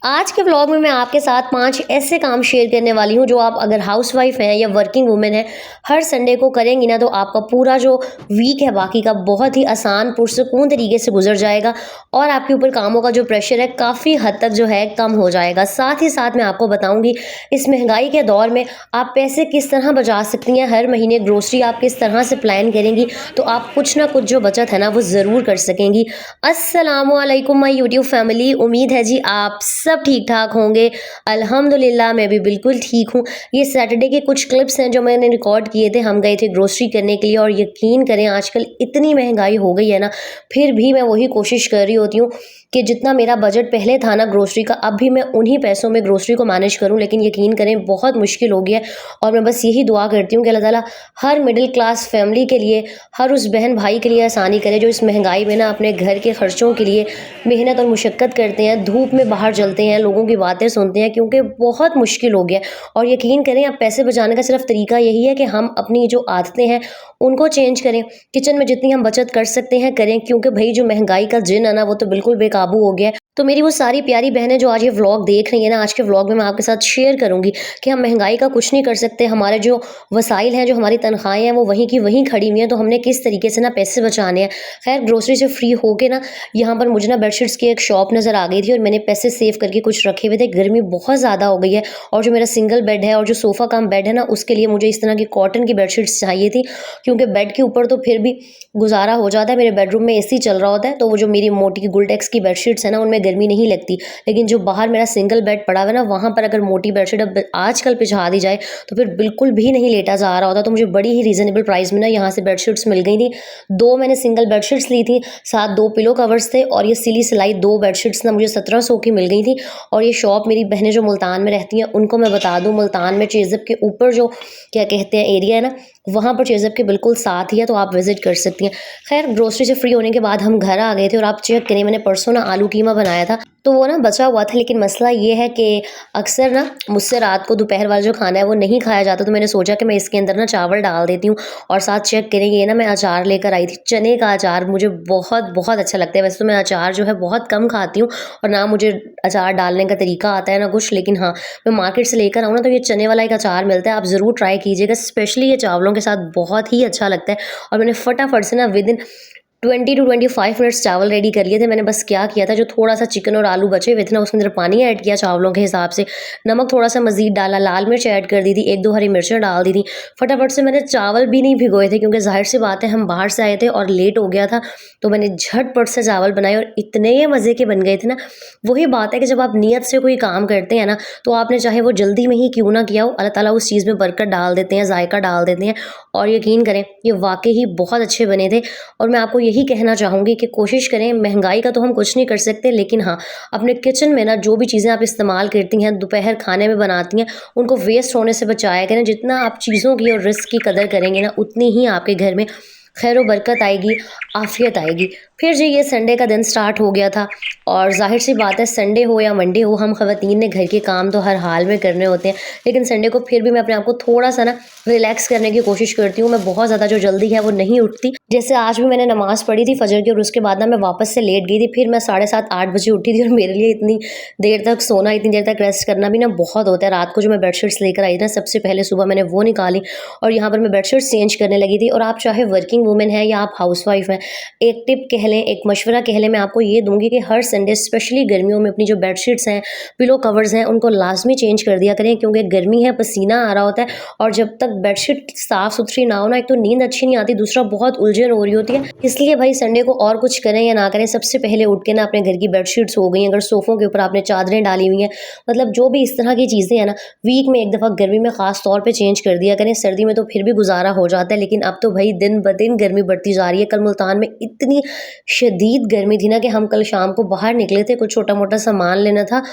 आज के व्लॉग में मैं आपके साथ 5 ऐसे काम शेयर करने वाली हूँ जो आप अगर हाउसवाइफ हैं या वर्किंग वुमेन हैं हर संडे को करेंगी ना तो आपका पूरा जो वीक है बाकी का बहुत ही आसान पुरसकून तरीके से गुजर जाएगा और आपके ऊपर कामों का जो प्रेशर है काफ़ी हद तक जो है कम हो जाएगा। साथ ही साथ मैं आपको बताऊंगी इस महंगाई के दौर में आप पैसे किस तरह बचा सकती हैं। हर महीने ग्रोसरी आप किस तरह से प्लान करेंगी तो आप कुछ ना कुछ जो बचत है ना वो ज़रूर कर सकेंगी। अस्सलामुअलैकुम माय यूट्यूब फैमिली, उम्मीद है जी आप सब ठीक ठाक होंगे। अल्हम्दुलिल्लाह मैं भी बिल्कुल ठीक हूँ। ये सैटरडे के कुछ क्लिप्स हैं जो मैंने रिकॉर्ड किए थे। हम गए थे ग्रोसरी करने के लिए और यकीन करें आजकल इतनी महंगाई हो गई है ना, फिर भी मैं वही कोशिश कर रही होती हूँ कि जितना मेरा बजट पहले था ना ग्रोसरी का, अब भी मैं उन्हीं पैसों में ग्रोसरी को मैनेज करूँ। लेकिन यकीन करें बहुत मुश्किल हो गया है और मैं बस यही दुआ करती हूँ कि अल्लाह ताला हर मिडिल क्लास फैमिली के लिए, हर उस बहन भाई के लिए आसानी करे जो इस महंगाई में ना अपने घर के खर्चों के लिए मेहनत और मुशक्क़त करते हैं, धूप में बाहर चलते हैं, लोगों की बातें सुनते हैं, क्योंकि बहुत मुश्किल हो गया है। और यकीन करें अब पैसे बचाने का सिर्फ तरीका यही है कि हम अपनी जो आदतें हैं उनको चेंज करें। किचन में जितनी हम बचत कर सकते हैं करें, क्योंकि भाई जो महंगाई का जिन है ना वो तो बिल्कुल बेकाबू हो गया है। तो मेरी वो सारी प्यारी बहनें जो आज ये व्लॉग देख रही हैं ना, आज के व्लॉग में मैं आपके साथ शेयर करूंगी कि हम महंगाई का कुछ नहीं कर सकते। हमारे जो वसाइल हैं, जो हमारी तनख्वाहें हैं वो वहीं की वहीं खड़ी हुई हैं, तो हमने किस तरीके से ना पैसे बचाने हैं। खैर ग्रोसरी से फ्री होके ना यहाँ पर मुझे ना बेडशीट्स की एक शॉप नज़र आ गई थी और मैंने पैसे सेव करके कुछ रखे हुए थे। गर्मी बहुत ज़्यादा हो गई है और जो मेरा सिंगल बेड है और जो सोफ़ा कम बेड है ना, उसके लिए मुझे इस तरह की कॉटन की बेडशीट्स चाहिए थी, क्योंकि बेड के ऊपर तो फिर भी गुजारा हो जाता है। मेरे बेडरूम में एसी चल रहा होता है तो वो जो मेरी मोटी गुलटेक्स की बेडशीट्स है ना उनमें गर्मी नहीं लगती। लेकिन जो बाहर मेरा सिंगल बेड पड़ा हुआ है ना, वहाँ पर अगर मोटी बेडशीट अब आजकल बिछा दी जाए तो फिर बिल्कुल भी नहीं लेटा जा रहा होता। तो मुझे बड़ी ही रीज़नेबल प्राइस में ना यहाँ से बेडशीट्स मिल गई थी। 2 मैंने सिंगल बेडशीट्स ली थी, साथ 2 पिलो कवर्स थे और ये सिली सिलाई 2 बेडशीट्स ना मुझे 1700 की मिल गई थी। और ये शॉप मेरी बहनें जो मुल्तान में रहती हैं उनको मैं बता दूँ, मुल्तान में चेज़ब के ऊपर जो क्या कहते हैं एरिया है ना, वहाँ पर चेज़ब के बिल्कुल साथ ही है, तो आप विज़िट कर सकती हैं। खैर ग्रोसरी से फ्री होने के बाद हम घर आ गए थे और आप चेक करें मैंने परसों ना आलू कीमा बनाया था तो वो ना बचा हुआ था। लेकिन मसला ये है कि अक्सर ना मुझसे रात को दोपहर वाला जो खाना है वो नहीं खाया जाता, तो मैंने सोचा कि मैं इसके अंदर ना चावल डाल देती हूँ। और साथ चेक करेंगे ये ना मैं अचार लेकर आई थी, चने का अचार। मुझे बहुत बहुत अच्छा लगता है। वैसे तो मैं अचार जो है बहुत कम खाती हूँ और ना मुझे अचार डालने का तरीका आता है ना कुछ, लेकिन हाँ मैं मार्केट से लेकर आऊँ ना तो ये चने वाला एक अचार मिलता है, आप ज़रूर ट्राई कीजिएगा। स्पेशली ये चावलों के साथ बहुत ही अच्छा लगता है। और मैंने फटाफट से ना विदिन 20 टू 25 मिनट्स चावल रेडी कर लिए थे। मैंने बस क्या किया था, जो थोड़ा सा चिकन और आलू बचे हुए थे ना उसके अंदर पानी ऐड किया चावलों के हिसाब से, नमक थोड़ा सा मज़ीद डाला, लाल मिर्च ऐड कर दी थी, 1-2 हरी मिर्चें डाल दी थी। फटाफट से मैंने चावल भी नहीं भिगोए थे क्योंकि ज़ाहिर सी बात है हम बाहर से आए थे और लेट हो गया था, तो मैंने झटपट से चावल बनाए और इतने मज़े के बन गए थे ना। वही बात है कि जब आप नीयत से कोई काम करते हैं ना तो आपने चाहे वो जल्दी में ही क्यों ना किया हो, अल्लाह ताला उस चीज़ में बरकत डाल देते हैं, जायका डाल देते हैं। और यकीन करें ये वाकई ही बहुत अच्छे बने थे। और मैं आपको यही कहना चाहूँगी कि कोशिश करें, महंगाई का तो हम कुछ नहीं कर सकते, लेकिन हाँ अपने किचन में ना जो भी चीज़ें आप इस्तेमाल करती हैं, दोपहर खाने में बनाती हैं, उनको वेस्ट होने से बचाया करें। जितना आप चीज़ों की और रिस्क की कदर करेंगे ना उतनी ही आपके घर में खैर व बरकत आएगी, आफ़ियत आएगी। फिर जी ये संडे का दिन स्टार्ट हो गया था और ज़ाहिर सी बात है संडे हो या मंडे हो, हम ख़वातीन ने घर के काम तो हर हाल में करने होते हैं। लेकिन संडे को फिर भी मैं अपने आप को थोड़ा सा ना रिलैक्स करने की कोशिश करती हूँ। मैं बहुत ज़्यादा जो जल्दी है वो नहीं उठती। जैसे आज भी मैंने नमाज़ पढ़ी थी फजर की और उसके बाद ना मैं वापस से लेट गई थी। फिर मैं 7:30-8 बजे उठी थी और मेरे लिए इतनी देर तक सोना, इतनी देर तक रेस्ट करना भी ना बहुत होता है। रात को जो मैं बेडशीट्स लेकर आई थी ना, सबसे पहले सुबह मैंने वो निकाली और यहाँ पर मैं बेडशीट्स चेंज करने लगी थी। और आप चाहे वर्किंग वूमेन है या आप हाउसवाइफ हैं, एक टिप कह लें, एक मशवरा कह लें, मैं आपको ये दूंगी कि हर संडे स्पेशली गर्मियों में अपनी जो बेडशीट्स हैं, पिलो कवर्स हैं, उनको लाजमी चेंज कर दिया करें, क्योंकि गर्मी है, पसीना आ रहा होता है और जब तक बेडशीट साफ़ सुथरी ना हो ना, एक तो नींद अच्छी नहीं आती, दूसरा बहुत उलझन हो रही होती है। इसलिए भाई संडे को और कुछ करें या ना करें, सबसे पहले उठ के ना अपने घर की बेडशीट्स हो गई, अगर सोफ़ों के ऊपर आपने चादरें डाली हुई हैं, मतलब जो भी इस तरह की चीज़ें हैं ना, वीक में एक दफ़ा गर्मी में ख़ास तौर पर चेंज कर दिया करें। सर्दी में तो फिर भी गुजारा हो जाता है, लेकिन अब तो भाई दिन ब दिन गर्मी बढ़ती जा रही है। कल मुल्तान में इतनी शदीद गर्मी थी ना कि हम कल शाम को बाहर निकले थे, कुछ छोटा मोटा सामान लेना था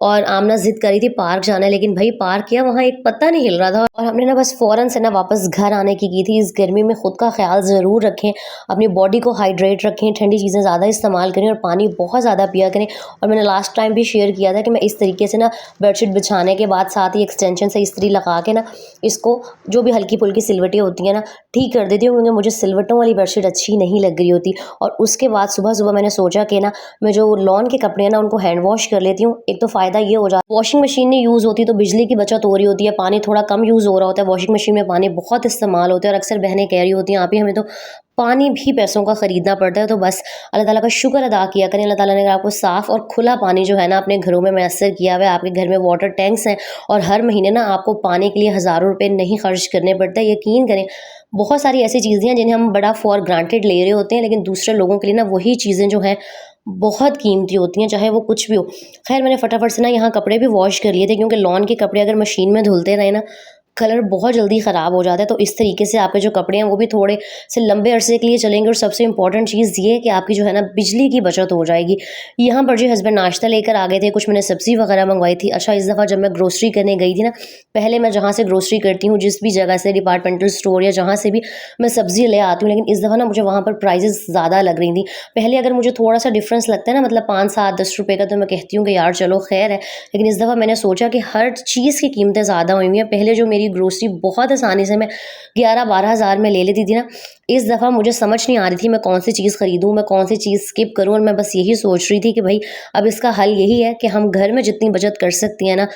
और आमना ज़िद करी थी पार्क जाना है, लेकिन भाई पार्क किया, वहाँ एक पत्ता नहीं हिल रहा था और हमने ना बस फ़ौरन से ना वापस घर आने की थी। इस गर्मी में ख़ुद का ख्याल ज़रूर रखें, अपनी बॉडी को हाइड्रेट रखें, ठंडी चीज़ें ज़्यादा इस्तेमाल करें और पानी बहुत ज़्यादा पिया करें। और मैंने लास्ट टाइम भी शेयर किया था कि मैं इस तरीके से ना बेडशीट बिछाने के बाद साथ ही एक्सटेंशन से इस्त्री लगा के ना इसको जो भी हल्की फुल्की सिलवटें होती हैं ना ठीक कर देती हूँ, क्योंकि मुझे सिलवटों वाली बेडशीट अच्छी नहीं लग रही होती। और उसके बाद सुबह सुबह मैंने सोचा कि ना मैं जो लॉन के कपड़े हैं ना उनको हैंड वॉश कर लेती हूँ। एक तो फ़ायदा फ़ायदा ये हो जाता है, वॉशिंग मशीन नहीं यूज़ होती तो बिजली की बचत हो रही होती है, पानी थोड़ा कम यूज़ हो रहा होता है, वॉशिंग मशीन में पानी बहुत इस्तेमाल होता है और अक्सर बहनें कह रही होती हैं आप ही हमें तो पानी भी पैसों का ख़रीदना पड़ता है। तो बस अल्लाह ताला का शुक्र अदा किया करें, अल्लाह ताला ने अगर आपको साफ़ और खुला पानी जो है ना अपने घरों में मैसर किया हुआ है, आपके घर में वाटर टैंक्स हैं और हर महीने ना आपको पानी के लिए हज़ारों रुपए नहीं खर्च करने पड़ते। यकीन करें बहुत सारी ऐसी चीज़ें हैं जिन्हें हम बड़ा फॉर ग्रांटेड ले रहे होते हैं, लेकिन दूसरे लोगों के लिए ना वही चीज़ें जो हैं बहुत कीमती होती हैं, चाहे वो कुछ भी हो। खैर मैंने फटाफट से ना यहाँ कपड़े भी वॉश कर लिए थे, क्योंकि लॉन के कपड़े अगर मशीन में धुलते रहे ना, कलर बहुत जल्दी ख़राब हो जाता है। तो इस तरीके से आपके जो कपड़े हैं वो भी थोड़े से लंबे अरसे के लिए चलेंगे और सबसे इम्पॉर्टेंट चीज़ ये है कि आपकी जो है ना बिजली की बचत हो जाएगी। यहाँ पर जो हस्बैंड नाश्ता लेकर आ गए थे, कुछ मैंने सब्ज़ी वगैरह मंगवाई थी। अच्छा, इस दफ़ा जब मैं ग्रोसरी करने गई थी ना, पहले मैं जहाँ से ग्रोसरी करती हूँ जिस भी जगह से, डिपार्टमेंटल स्टोर या जहाँ से भी मैं सब्ज़ी ले आती हूँ, लेकिन इस दफ़ा ना मुझे वहाँ पर प्राइजेज़ ज़्यादा लग रही थी। पहले अगर मुझे थोड़ा सा डिफरेंस लगता है ना, मतलब 5, 7, 10 रुपये का, तो मैं कहती हूँ कि यार चलो खैर है, लेकिन इस दफ़ा मैंने सोचा कि हर चीज़ की कीमतें ज़्यादा हुई हुई हैं। पहले जो मेरी ग्रोसरी बहुत आसानी से मैं 11-12 हज़ार में ले लेती थी ना, इस दफ़ा मुझे समझ नहीं आ रही थी मैं कौन सी चीज़ खरीदूँ, मैं कौन सी चीज़ स्किप करूँ। और मैं बस यही सोच रही थी कि भाई अब इसका हल यही है कि हम घर में जितनी बचत कर सकती हैं ना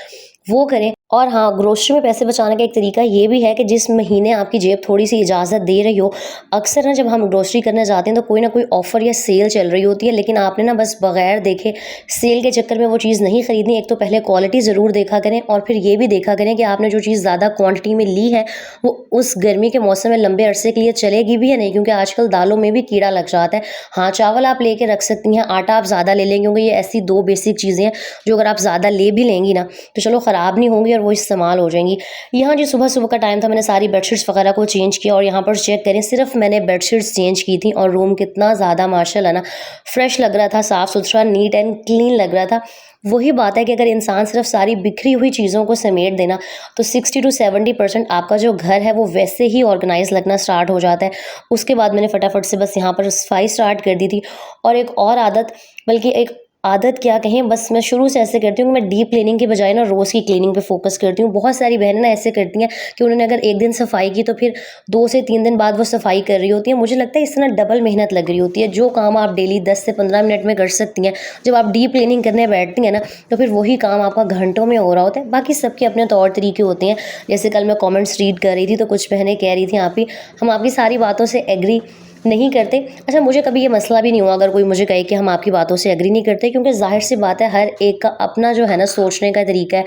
वो करें। और हाँ, ग्रोसरी में पैसे बचाने का एक तरीका ये भी है कि जिस महीने आपकी जेब थोड़ी सी इजाज़त दे रही हो, अक्सर ना जब हम ग्रोसरी करने जाते हैं तो कोई ना कोई ऑफ़र या सेल चल रही होती है, लेकिन आपने ना बस बगैर देखे सेल के चक्कर में वो चीज़ नहीं खरीदनी। एक तो पहले क्वालिटी ज़रूर देखा करें और फिर ये भी देखा करें कि आपने जो चीज़ ज़्यादा क्वांटिटी में ली है वो उस गर्मी के मौसम में लंबे अरसे के लिए चलेगी भी या नहीं, क्योंकि आजकल दालों में भी कीड़ा लग जाता है। हाँ, चावल आप लेके रख सकती हैं, आटा आप ज़्यादा ले लेंगे, क्योंकि ये ऐसी 2 बेसिक चीज़ें हैं जो अगर आप ज़्यादा ले भी लेंगी ना तो चलो ख़राब नहीं होंगी और वो इस्तेमाल हो जाएंगी। यहाँ जो सुबह-सुबह का टाइम था, मैंने सारी बेडशीट्स वगैरह को चेंज किया और यहाँ पर चेक करें सिर्फ मैंने बेडशीट्स चेंज की थी और रूम कितना ज़्यादा माशाल्लाह ना फ्रेश लग रहा था, साफ़-सुथरा, नीट एंड क्लीन लग रहा था। वही बात है कि अगर इंसान सिर्फ सारी बिखरी हुई चीज़ों को समेट देना तो 60 टू 70% आपका जो घर है वो वैसे ही ऑर्गेनाइज लगना स्टार्ट हो जाता है। उसके बाद मैंने फटाफट से बस यहाँ पर सफाई स्टार्ट कर दी थी। और एक और आदत, बल्कि एक आदत क्या कहें, बस मैं शुरू से ऐसे करती हूँ कि मैं डीप क्लीनिंग की बजाय ना रोज़ की क्लीनिंग पे फोकस करती हूँ। बहुत सारी बहनें ना ऐसे करती हैं कि उन्होंने अगर एक दिन सफाई की तो फिर 2 से 3 दिन बाद वो सफाई कर रही होती है। मुझे लगता है इससे ना डबल मेहनत लग रही होती है। जो काम आप डेली 10 से 15 मिनट में कर सकती हैं, जब आप डीप क्लीनिंग करने बैठती हैं ना तो फिर वही काम आपका घंटों में हो रहा होता है। बाकी सबके अपने तौर तरीके होते हैं। जैसे कल मैं कमेंट्स रीड कर रही थी तो कुछ बहनें कह रही थी आप ही हम आपकी सारी बातों से एग्री नहीं करते। अच्छा, मुझे कभी ये मसला भी नहीं हुआ अगर कोई मुझे कहे कि हम आपकी बातों से एग्री नहीं करते, क्योंकि ज़ाहिर सी बात है हर एक का अपना जो है ना सोचने का तरीका है,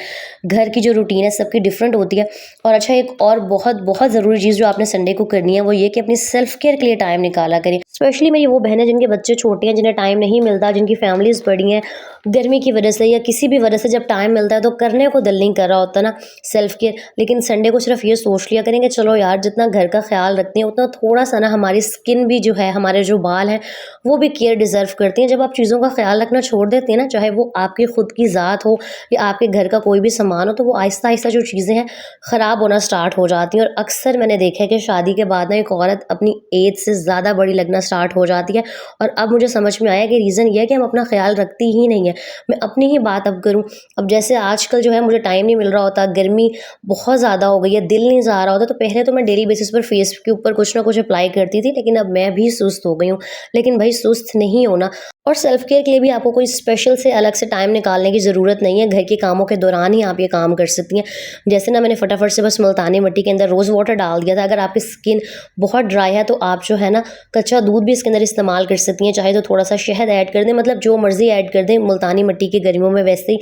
घर की जो रूटीन है सबकी डिफरेंट होती है। और अच्छा, एक और बहुत बहुत ज़रूरी चीज़ जो आपने संडे को करनी है वो ये कि अपनी सेल्फ केयर के लिए टाइम निकाला करें। स्पेशली मेरी वो बहनें जिनके बच्चे छोटे हैं, जिन्हें टाइम नहीं मिलता, जिनकी फैमिलीज़ बड़ी हैं, गर्मी की वजह से या किसी भी वजह से जब टाइम मिलता है तो करने को दिल नहीं कर रहा होता ना सेल्फ केयर, लेकिन संडे को सिर्फ ये सोच लिया करें कि चलो यार जितना घर का ख्याल रखते हैं उतना थोड़ा सा ना हमारी स्किन भी जो है, हमारे जो बाल हैं वो भी केयर डिज़र्व करती हैं। जब आप चीज़ों का ख्याल रखना छोड़ देते हैं ना, चाहे वो आपकी खुद की ज़ात हो या आपके घर का कोई भी सामान हो, तो वो आहिस्ता आहिस्ता जो चीज़ें हैं ख़राब होना स्टार्ट हो जाती हैं। और अक्सर मैंने देखा है कि शादी के बाद ना एक औरत अपनी एज से ज़्यादा बड़ी लगना स्टार्ट हो जाती है। और अब मुझे समझ में आया कि रीज़न ये है कि हम अपना ख्याल रखती ही नहीं है। मैं अपनी ही बात अब करूँ, अब जैसे आजकल जो है मुझे टाइम नहीं मिल रहा होता, गर्मी बहुत ज़्यादा हो गई है, दिल नहीं जा रहा होता, तो पहले तो मैं डेली बेसिस पर फेस के ऊपर कुछ ना कुछ अप्लाई करती थी, लेकिन अब मैं भी सुस्त हो गई हूँ। लेकिन भाई सुस्त नहीं होना, और सेल्फ केयर के लिए भी आपको कोई स्पेशल से अलग से टाइम निकालने की ज़रूरत नहीं है। घर के कामों के दौरान ही आप ये काम कर सकती हैं। जैसे ना मैंने फटाफट से बस मुल्तानी मिट्टी के अंदर रोज़ वाटर डाल दिया था। अगर आपकी स्किन बहुत ड्राई है तो आप जो है ना कच्चा दूध भी इसके अंदर इस्तेमाल कर सकती हैं, चाहे तो थोड़ा सा शहद ऐड कर दें, मतलब जो मर्ज़ी ऐड कर दें। मुल्तानी मिट्टी की गर्मियों में वैसे ही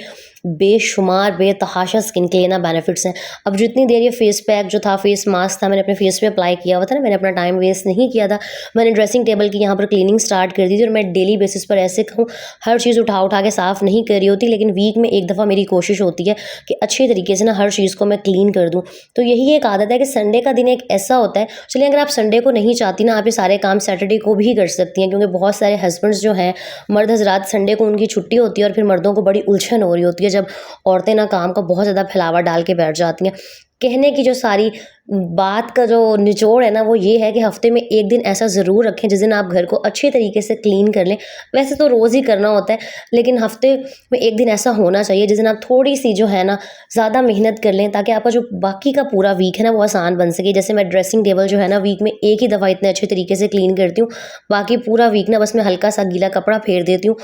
बेशुमार बेतहाशा स्किन के लिए ना बेनिफिट्स हैं। अब जितनी देर ये फेस पैक जो था, फेस मास्क था, मैंने अपने फेस पे अप्लाई किया हुआ था ना, मैंने अपना टाइम वेस्ट नहीं किया था। मैंने ड्रेसिंग टेबल की यहाँ पर क्लीनिंग स्टार्ट कर दी थी। और मैं डेली बेसिस पर ऐसे कहूँ हर चीज़ उठा उठा के साफ़ नहीं कर रही होती, लेकिन वीक में एक दफ़ा मेरी कोशिश होती है कि अच्छे तरीके से ना हर चीज़ को मैं क्लीन कर दूँ। तो यही एक आदत है कि संडे का दिन एक ऐसा होता है, चलिए अगर आप संडे को नहीं चाहती ना, आप ये सारे काम सैटरडे को भी कर सकती हैं, क्योंकि बहुत सारे हस्बैंड्स जो हैं, मर्द हज़रात, संडे को उनकी छुट्टी होती है और फिर मर्दों को बड़ी उलझन हो रही होती है जब औरतें ना काम का बहुत ज़्यादा फैलावा डाल के बैठ जाती हैं। कहने की जो सारी बात का जो निचोड़ है ना वो ये है कि हफ्ते में एक दिन ऐसा ज़रूर रखें जिस दिन आप घर को अच्छे तरीके से क्लीन कर लें। वैसे तो रोज़ ही करना होता है, लेकिन हफ्ते में एक दिन ऐसा होना चाहिए जिस दिन आप थोड़ी सी जो है ना ज़्यादा मेहनत कर लें, ताकि आपका जो बाकी का पूरा वीक है ना वो आसान बन सके। जैसे मैं ड्रेसिंग टेबल जो है ना वीक में एक ही दफ़ा इतने अच्छे तरीके से क्लीन करती हूँ, बाकी पूरा वीक ना बस मैं हल्का सा गीला कपड़ा फेर देती हूँ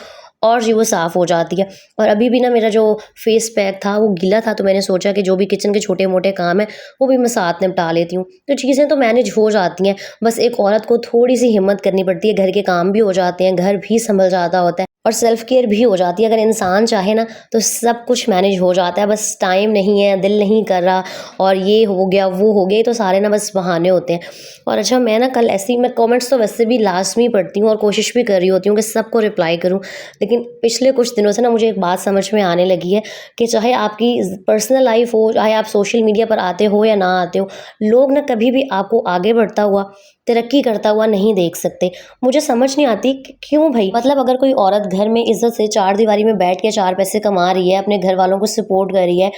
और जी वो साफ़ हो जाती है। और अभी भी ना मेरा जो फेस पैक था वो गीला था, तो मैंने सोचा कि जो भी किचन के छोटे-मोटे काम हैं वो भी मैं साथ निपटा लेती हूँ। तो चीज़ें तो मैनेज हो जाती हैं, बस एक औरत को थोड़ी-सी हिम्मत करनी पड़ती है, घर के काम भी हो जाते हैं, घर भी सँभल जाता होता है और सेल्फ केयर भी हो जाती है। अगर इंसान चाहे ना तो सब कुछ मैनेज हो जाता है, बस टाइम नहीं है, दिल नहीं कर रहा और ये हो गया, वो हो गया, ये तो सारे ना बस बहाने होते हैं। और अच्छा, मैं ना कल ऐसे ही मैं कमेंट्स तो वैसे भी लास्ट में ही पढ़ती हूँ और कोशिश भी कर रही होती हूँ कि सबको रिप्लाई करूँ। लेकिन पिछले कुछ दिनों से ना मुझे एक बात समझ में आने लगी है कि चाहे आपकी पर्सनल लाइफ हो, चाहे आप सोशल मीडिया पर आते हो या ना आते हो, लोग ना कभी भी आपको आगे बढ़ता हुआ, तरक्की करता हुआ नहीं देख सकते। मुझे समझ नहीं आती कि क्यों भई? मतलब अगर कोई औरत घर में इज़्ज़त से चारदीवारी में बैठ के 4 पैसे कमा रही है, अपने घर वालों को सपोर्ट कर रही है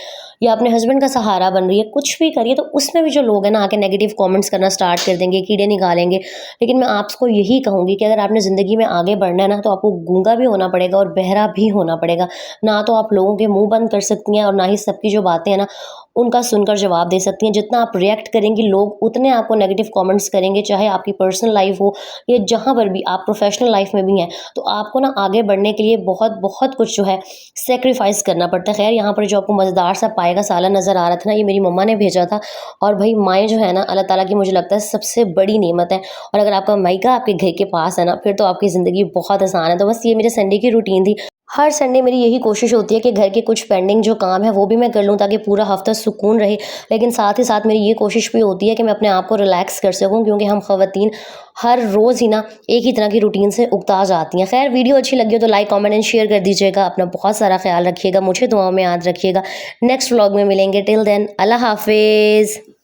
या अपने हस्बैंड का सहारा बन रही है, कुछ भी कर रही है, तो उसमें भी जो लोग हैं ना आके नेगेटिव कमेंट्स करना स्टार्ट कर देंगे, कीड़े निकालेंगे। लेकिन मैं आपको यही कहूँगी कि अगर आपने ज़िंदगी में आगे बढ़ना है ना, तो आपको गूँगा भी होना पड़ेगा और बहरा भी होना पड़ेगा। ना तो आप लोगों के मुँह बंद कर सकती हैं और ना ही सबकी जो बातें हैं ना, उनका सुनकर जवाब दे सकती हैं। जितना आप रिएक्ट करेंगी, लोग उतने आपको नेगेटिव कमेंट्स करेंगे, चाहे आपकी पर्सनल लाइफ हो या जहाँ पर भी आप प्रोफेशनल लाइफ में भी हैं। तो आपको ना आगे बढ़ने के लिए बहुत बहुत कुछ जो है सैक्रिफाइस करना पड़ता है। खैर, यहाँ पर जो आपको मज़ेदार सा पाए का सालन नज़र आ रहा था ना, ये मेरी मम्मा ने भेजा था। और भाई माएँ जो है ना, अल्लाह ताला की मुझे लगता है सबसे बड़ी नेमत है। और अगर आपका मायका आपके घर के पास है ना, फिर तो आपकी ज़िंदगी बहुत आसान है। तो बस ये मेरे संडे की रूटीन थी। हर संडे मेरी यही कोशिश होती है कि घर के कुछ पेंडिंग जो काम है वो भी मैं कर लूँ, ताकि पूरा हफ्ता सुकून रहे। लेकिन साथ ही साथ मेरी ये कोशिश भी होती है कि मैं अपने आप को रिलैक्स कर सकूँ, क्योंकि हम ख़वातीन हर रोज़ ही ना एक ही तरह की रूटीन से उगता जाती हैं। खैर, वीडियो अच्छी लगी हो तो लाइक, कमेंट एंड शेयर कर दीजिएगा। अपना बहुत सारा ख्याल रखिएगा, मुझे दुआओं में याद रखिएगा। नेक्स्ट व्लॉग में मिलेंगे। टिल देन, अल्लाह हाफ़िज़।